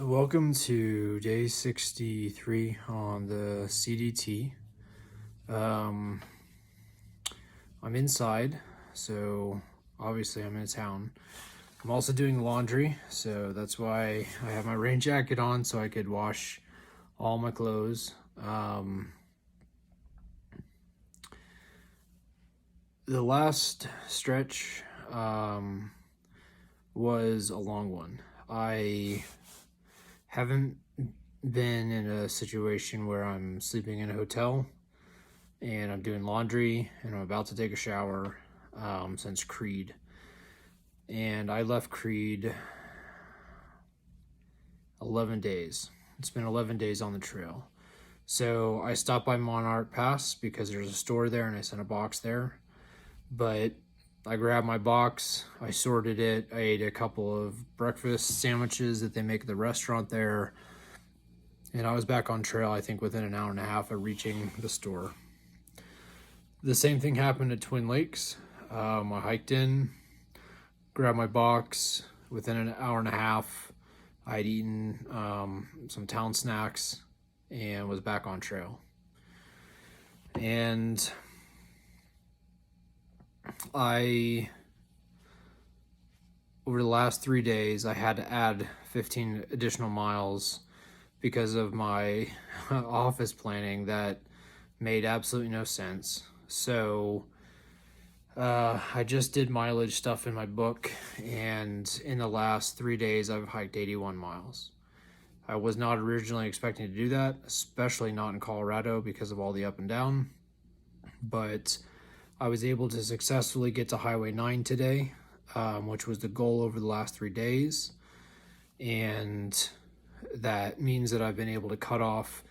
Welcome to day 63 on the CDT. Um, I'm inside, so obviously I'm in a town. I'm also doing laundry, so that's why I have my rain jacket on so I could wash all my clothes. The last stretch was a long one. I haven't been in a situation where I'm sleeping in a hotel and I'm doing laundry and I'm about to take a shower since Creed. And I left Creed 11 days. It's been 11 days on the trail. So I stopped by Monarch Pass because there's a store there and I sent a box there. But I grabbed my box, I sorted it, I ate a couple of breakfast sandwiches that they make at the restaurant there, and I was back on trail, I think, within an hour and a half of reaching the store. The same thing happened at Twin Lakes. I hiked in, grabbed my box. Within an hour and a half, I'd eaten some town snacks and was back on trail. And over the last 3 days, I had to add 15 additional miles because of my office planning that made absolutely no sense. So I just did mileage stuff in my book, and in the last 3 days, I've hiked 81 miles. I was not originally expecting to do that, especially not in Colorado because of all the up and down, but I was able to successfully get to Highway 9 today, which was the goal over the last 3 days. And that means that I've been able to cut off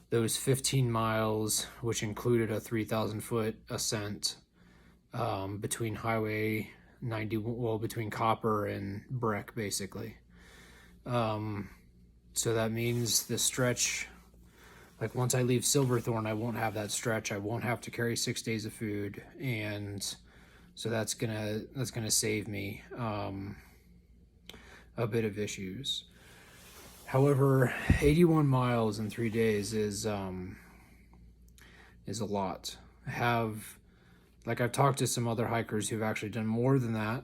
those 15 miles, which included a 3,000 foot ascent between Highway 90, well, between Copper and Breck, basically. So that means the stretch, like once I leave Silverthorne, I won't have that stretch. I won't have to carry 6 days of food, and so that's gonna save me a bit of issues. However, 81 miles in 3 days is a lot. I've talked to some other hikers who've actually done more than that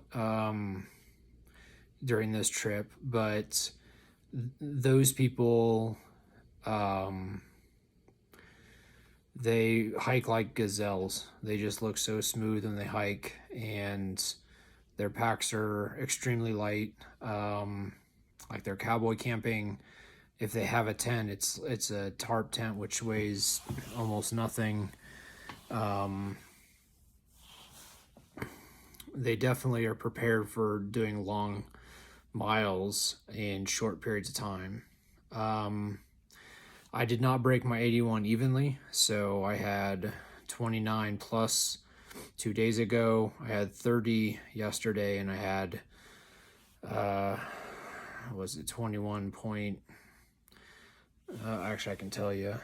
during this trip, but those people they hike like gazelles. They just look so smooth when they hike, and their packs are extremely light. Like they're cowboy camping. If they have a tent, it's a tarp tent which weighs almost nothing. They definitely are prepared for doing long miles in short periods of time. I did not break my 81 evenly, so I had 29 plus 2 days ago. I had 30 yesterday, and I had was it 21 point? Actually, I can tell you.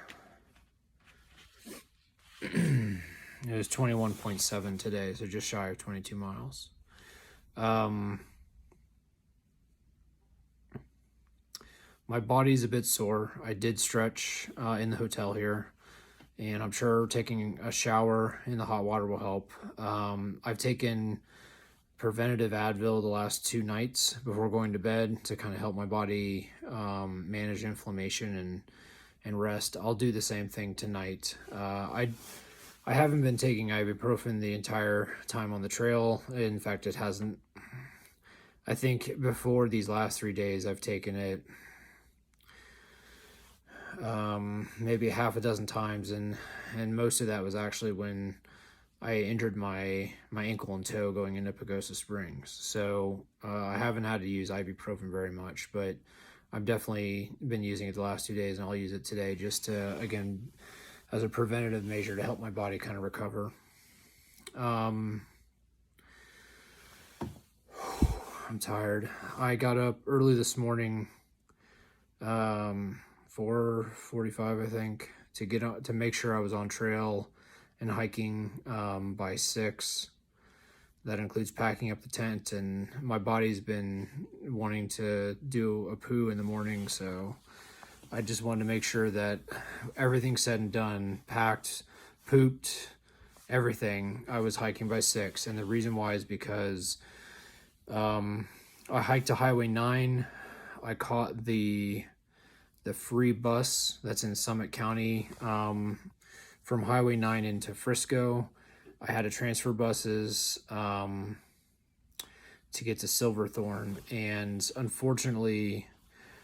It was 21.7 today, so just shy of 22 miles. My body's a bit sore. I did stretch in the hotel here, and I'm sure taking a shower in the hot water will help. I've taken preventative Advil the last 2 nights before going to bed to kind of help my body manage inflammation and rest. I'll do the same thing tonight. I haven't been taking ibuprofen the entire time on the trail. In fact, it hasn't. I think before these last 3 days, I've taken it maybe half a dozen times, and most of that was actually when I injured my ankle and toe going into Pagosa Springs. So I haven't had to use ibuprofen very much, but I've definitely been using it the last 2 days, and I'll use it today just to, again, as a preventative measure to help my body kind of recover. I'm tired. I got up early this morning, 4:45, I think, to make sure I was on trail and hiking by 6. That includes packing up the tent, and my body's been wanting to do a poo in the morning, so I just wanted to make sure that everything's said and done, packed, pooped, everything. I was hiking by 6, and the reason why is because I hiked to Highway 9. I caught the free bus that's in Summit County from Highway 9 into Frisco. I had to transfer buses to get to Silverthorne, and unfortunately,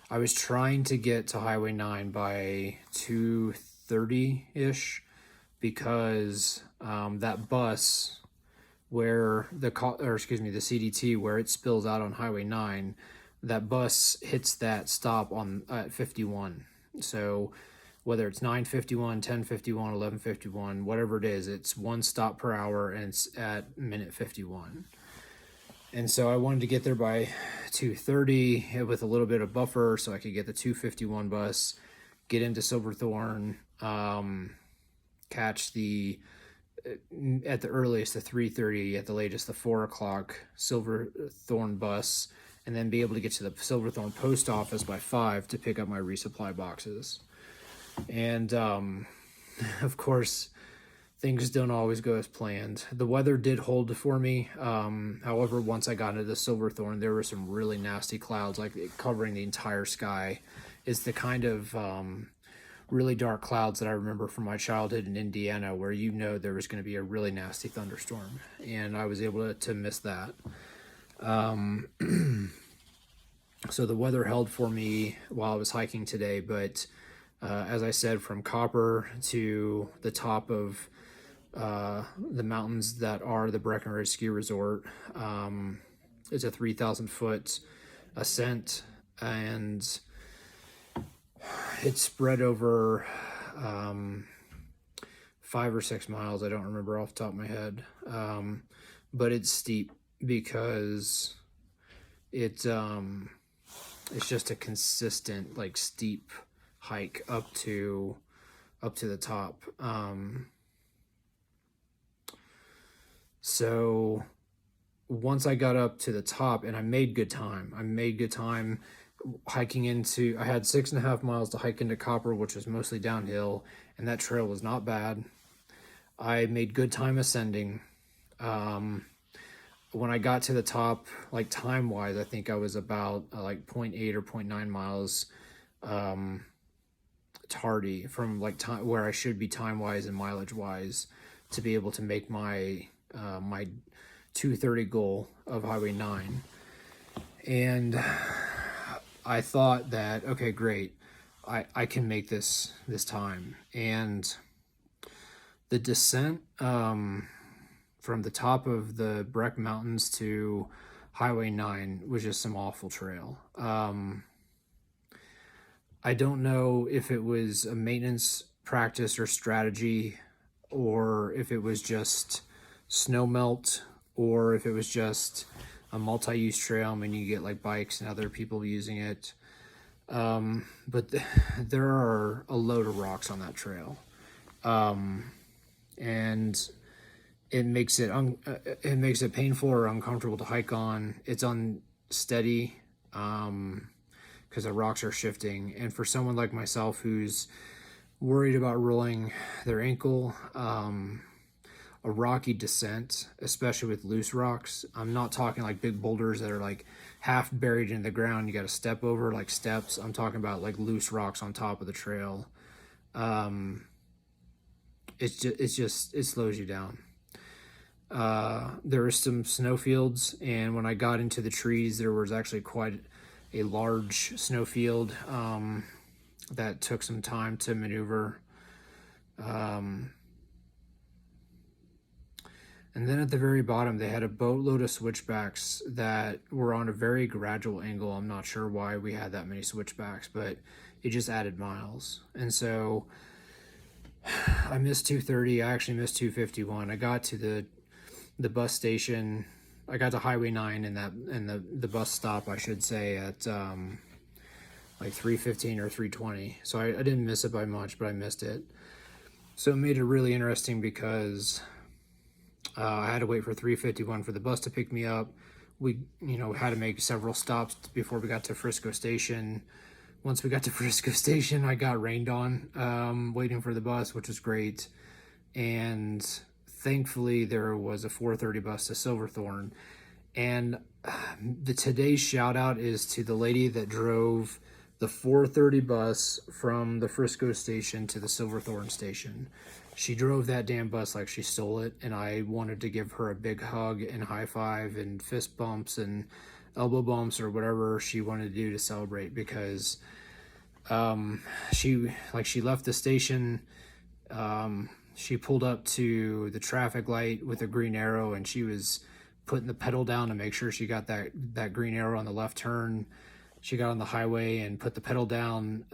I was trying to get to Highway 9 by 2:30-ish because that bus where the CDT, where it spills out on Highway 9, that bus hits that stop at 51. So whether it's 9:51, 10:51, 11:51, whatever it is, it's one stop per hour, and it's at minute 51. And so I wanted to get there by 2:30 with a little bit of buffer so I could get the 2:51 bus, get into Silverthorne, catch at the earliest the 3:30, at the latest the 4 o'clock Silverthorne bus, and then be able to get to the Silverthorne post office by 5 to pick up my resupply boxes. And of course, things don't always go as planned. The weather did hold for me. However, once I got into the Silverthorne, there were some really nasty clouds, like covering the entire sky. It's the kind of really dark clouds that I remember from my childhood in Indiana, where there was going to be a really nasty thunderstorm, and I was able to miss that. So the weather held for me while I was hiking today, but as I said, from Copper to the top of the mountains that are the Breckenridge Ski Resort, it's a 3,000 foot ascent, and it's spread over 5 or 6 miles. I don't remember off the top of my head, but it's steep because it's just a consistent, like, steep hike up to the top. So once I got up to the top, and I made good time hiking into, I had 6.5 miles to hike into Copper, which was mostly downhill, and that trail was not bad. I made good time ascending. When I got to the top, like, time wise, I think I was about like 0.8 or 0.9 miles tardy from, like, time where I should be time wise and mileage wise to be able to make my my 2:30 goal of Highway 9. And I thought that, okay, great, I can make this time. And the descent from the top of the Breck Mountains to Highway 9 was just some awful trail. I don't know if it was a maintenance practice or strategy, or if it was just snow melt, or if it was just a multi-use trail. I mean, you get like bikes and other people using it. But there are a load of rocks on that trail. And it makes it painful or uncomfortable to hike on. It's unsteady, because the rocks are shifting. And for someone like myself who's worried about rolling their ankle, a rocky descent, especially with loose rocks, I'm not talking like big boulders that are like half buried in the ground, you got to step over like steps. I'm talking about like loose rocks on top of the trail. It slows you down. There were some snowfields, and when I got into the trees, there was actually quite a large snowfield that took some time to maneuver. And then at the very bottom, they had a boatload of switchbacks that were on a very gradual angle. I'm not sure why we had that many switchbacks, but it just added miles. And so I missed 2:30. I actually missed 2:51. I got to the bus station. I got to Highway 9 and the bus stop, I should say, at like 3:15 or 3:20. So I didn't miss it by much, but I missed it. So it made it really interesting because I had to wait for 3:51 for the bus to pick me up. We, had to make several stops before we got to Frisco Station. Once we got to Frisco Station, I got rained on waiting for the bus, which was great. And thankfully, there was a 4:30 bus to Silverthorne. And today's shout out is to the lady that drove the 4:30 bus from the Frisco station to the Silverthorne station. She drove that damn bus like she stole it, and I wanted to give her a big hug and high five and fist bumps and elbow bumps or whatever she wanted to do to celebrate, because she left the station. She pulled up to the traffic light with a green arrow, and she was putting the pedal down to make sure she got that green arrow on the left turn. She got on the highway and put the pedal down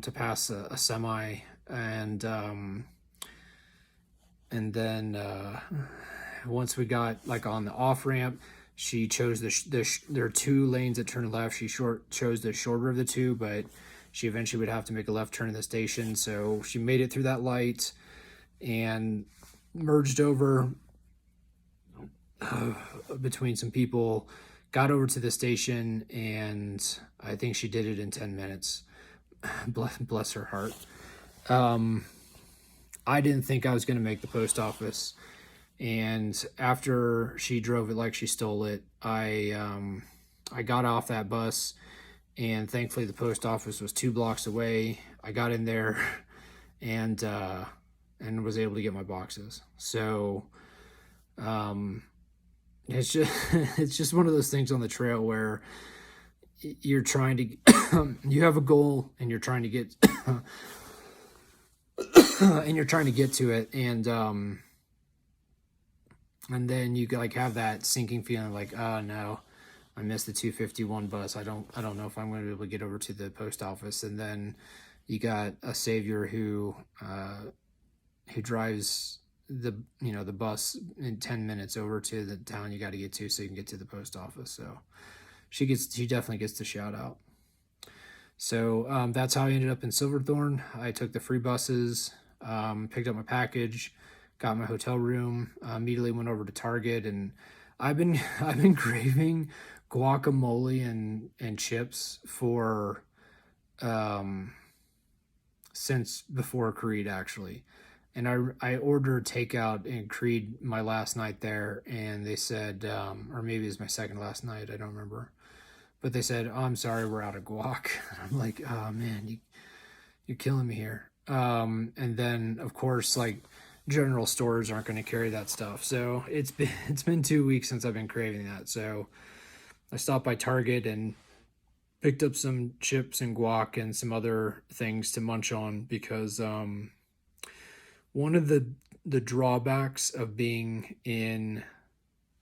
to pass a semi, and then once we got like on the off ramp, she chose there are two lanes that turn left. She chose the shorter of the two, but she eventually would have to make a left turn in the station. So she made it through that light and merged over between some people, got over to the station, and I think she did it in 10 minutes. Bless her heart. I didn't think I was going to make the post office, and after she drove it like she stole it, I got off that bus, and thankfully the post office was 2 blocks away. I got in there and was able to get my boxes. So it's just one of those things on the trail where you're trying to you have a goal and you're trying to get and you're trying to get to it, and then you like have that sinking feeling like, oh no, I missed the 2:51 bus. I don't know if I'm going to be able to get over to the post office. And then you got a savior who drives the bus in 10 minutes over to the town you got to get to so you can get to the post office. So she definitely gets the shout out. So that's how I ended up in Silverthorne. I took the free buses, picked up my package, got my hotel room, immediately went over to Target, and I've been craving guacamole and chips for since before Creed, actually. And I ordered takeout in Creed my last night there, and they said, or maybe it was my second last night, I don't remember. But they said, oh, I'm sorry, we're out of guac. I'm like, oh man, you're killing me here. And then of course, like, general stores aren't going to carry that stuff. So it's been 2 weeks since I've been craving that. So I stopped by Target and picked up some chips and guac and some other things to munch on, because one of the drawbacks of being in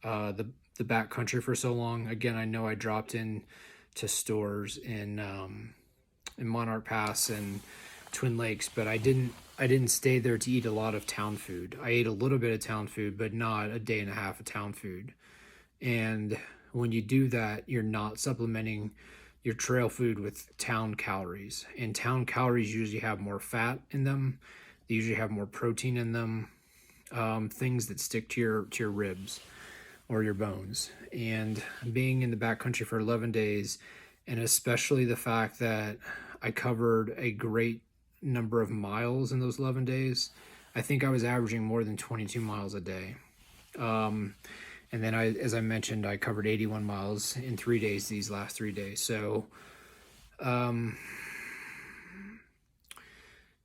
the backcountry for so long, again, I know I dropped in to stores in Monarch Pass and Twin Lakes, but I didn't stay there to eat a lot of town food. I ate a little bit of town food, but not a day and a half of town food. And when you do that, you're not supplementing your trail food with town calories. And town calories usually have more fat in them. They usually have more protein in them, things that stick to your ribs or your bones. And being in the backcountry for 11 days, and especially the fact that I covered a great number of miles in those 11 days, I think I was averaging more than 22 miles a day. And then as I mentioned, I covered 81 miles in 3 days, these last 3 days. So,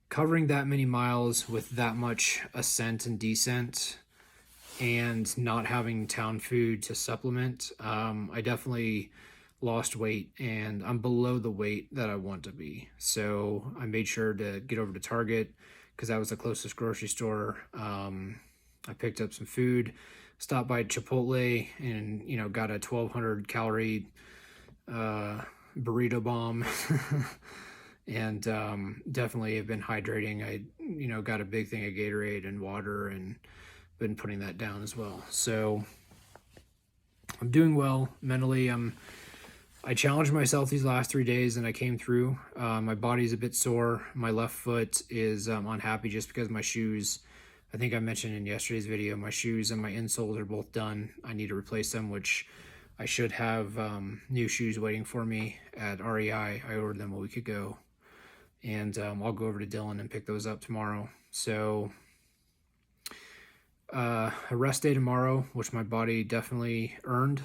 covering that many miles with that much ascent and descent and not having town food to supplement, I definitely lost weight, and I'm below the weight that I want to be. So I made sure to get over to Target because that was the closest grocery store. I picked up some food, stopped by Chipotle, and got a 1,200 calorie burrito bomb. And definitely have been hydrating. I got a big thing of Gatorade and water, and been putting that down as well. So I'm doing well mentally. I challenged myself these last 3 days, and I came through. My body's a bit sore. My left foot is unhappy just because my shoes I think I mentioned in yesterday's video, my shoes and my insoles are both done. I need to replace them, which I should have new shoes waiting for me at REI. I ordered them a week ago, and I'll go over to Dylan and pick those up tomorrow. So a rest day tomorrow, which my body definitely earned.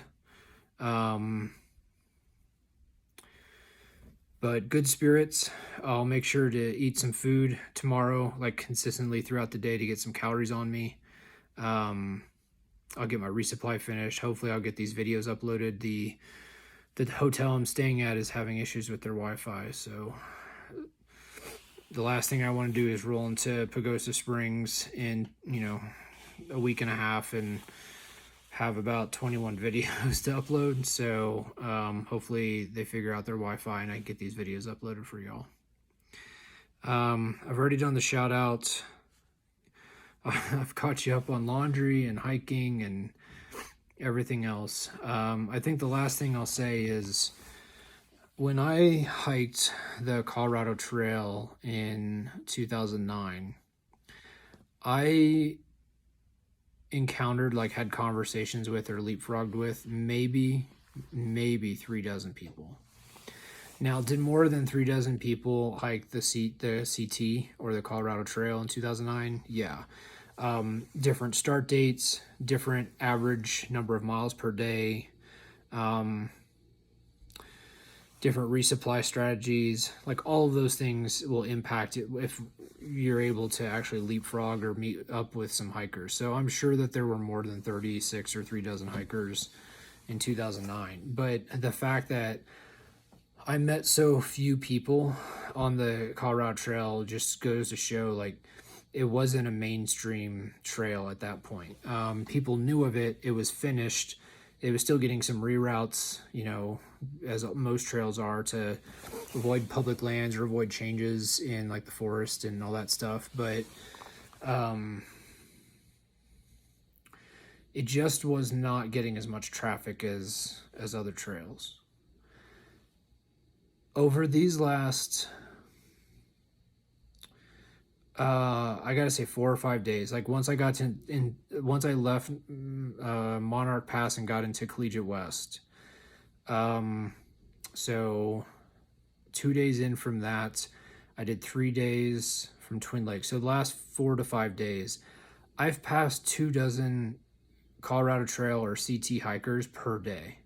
But good spirits. I'll make sure to eat some food tomorrow, like consistently throughout the day, to get some calories on me. I'll get my resupply finished. Hopefully I'll get these videos uploaded. The hotel I'm staying at is having issues with their Wi-Fi, so the last thing I want to do is roll into Pagosa Springs in, a week and a half and have about 21 videos to upload. So hopefully they figure out their Wi-Fi and I can get these videos uploaded for y'all. I've already done the shout out. I've caught you up on laundry and hiking and everything else. I think the last thing I'll say is, when I hiked the Colorado Trail in 2009, I encountered, had conversations with or leapfrogged with maybe 36 people. Now, did more than 36 people hike the CT or the Colorado Trail in 2009? Yeah. Different start dates, different average number of miles per day, different resupply strategies. All of those things will impact it if you're able to actually leapfrog or meet up with some hikers. So I'm sure that there were more than 36 or 36 hikers in 2009. But the fact that I met so few people on the Colorado Trail just goes to show, it wasn't a mainstream trail at that point. People knew of it. It was finished. It was still getting some reroutes, as most trails are, to avoid public lands or avoid changes in the forest and all that stuff. But it just was not getting as much traffic as other trails. Over these last, I gotta say 4 or 5 days, once I left Monarch Pass and got into Collegiate West, so 2 days in from that, I did 3 days from Twin Lakes. So the last 4 to 5 days, I've passed 24 Colorado Trail or CT hikers per day.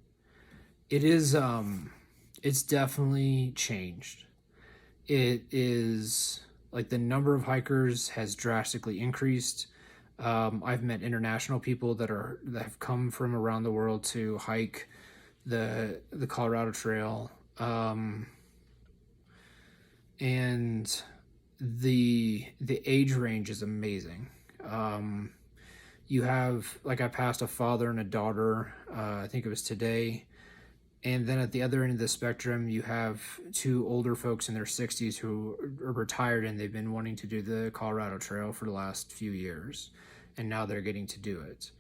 It is, it's definitely changed. It is, the number of hikers has drastically increased. I've met international people that have come from around the world to hike the Colorado Trail, and the age range is amazing. You have, I passed a father and a daughter, I think it was today. And then at the other end of the spectrum, you have 2 older folks in their 60s who are retired, and they've been wanting to do the Colorado Trail for the last few years, and now they're getting to do it.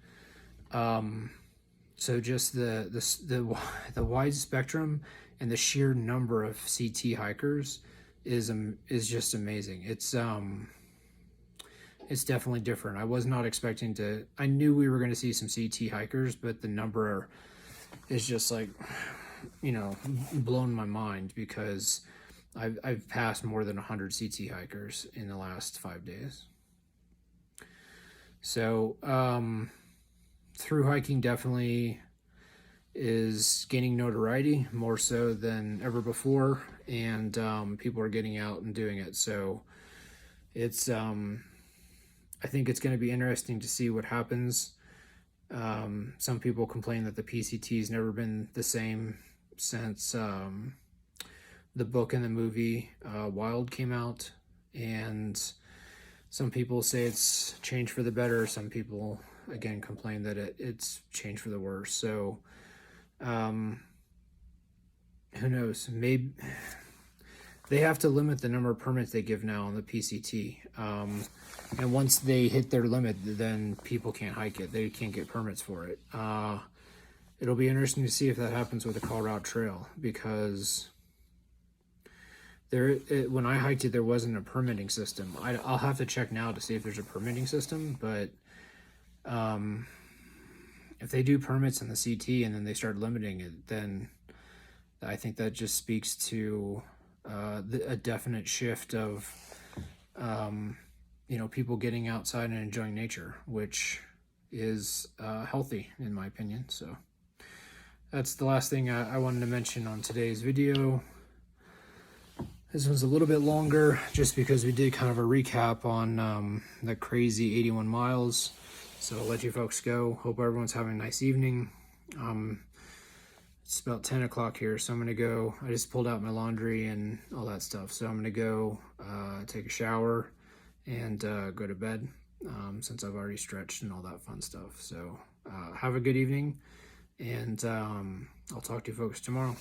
So just the wide spectrum and the sheer number of CT hikers is just amazing. It's definitely different. I was not expecting to. I knew we were going to see some CT hikers, but the number is just blown my mind, because I've passed more than 100 CT hikers in the last 5 days. So through hiking definitely is gaining notoriety more so than ever before, and people are getting out and doing it. So it's I think it's going to be interesting to see what happens. Some people complain that the PCT has never been the same since the book and the movie Wild came out, and some people say it's changed for the better. Some people again complain that it's changed for the worse. So who knows? Maybe they have to limit the number of permits they give now on the PCT. And once they hit their limit, then people can't hike it. They can't get permits for it. It'll be interesting to see if that happens with the Colorado Trail, because when I hiked it, there wasn't a permitting system. I'll have to check now to see if there's a permitting system, but if they do permits in the CT and then they start limiting it, then I think that just speaks to a definite shift of people getting outside and enjoying nature, which is healthy in my opinion. So that's the last thing I wanted to mention on today's video. This one's a little bit longer just because we did kind of a recap on the crazy 81 miles. So I'll let you folks go. Hope everyone's having a nice evening. It's about 10 o'clock here, so I'm going to go. I just pulled out my laundry and all that stuff. So I'm going to go take a shower and go to bed since I've already stretched and all that fun stuff. So have a good evening, and I'll talk to you folks tomorrow.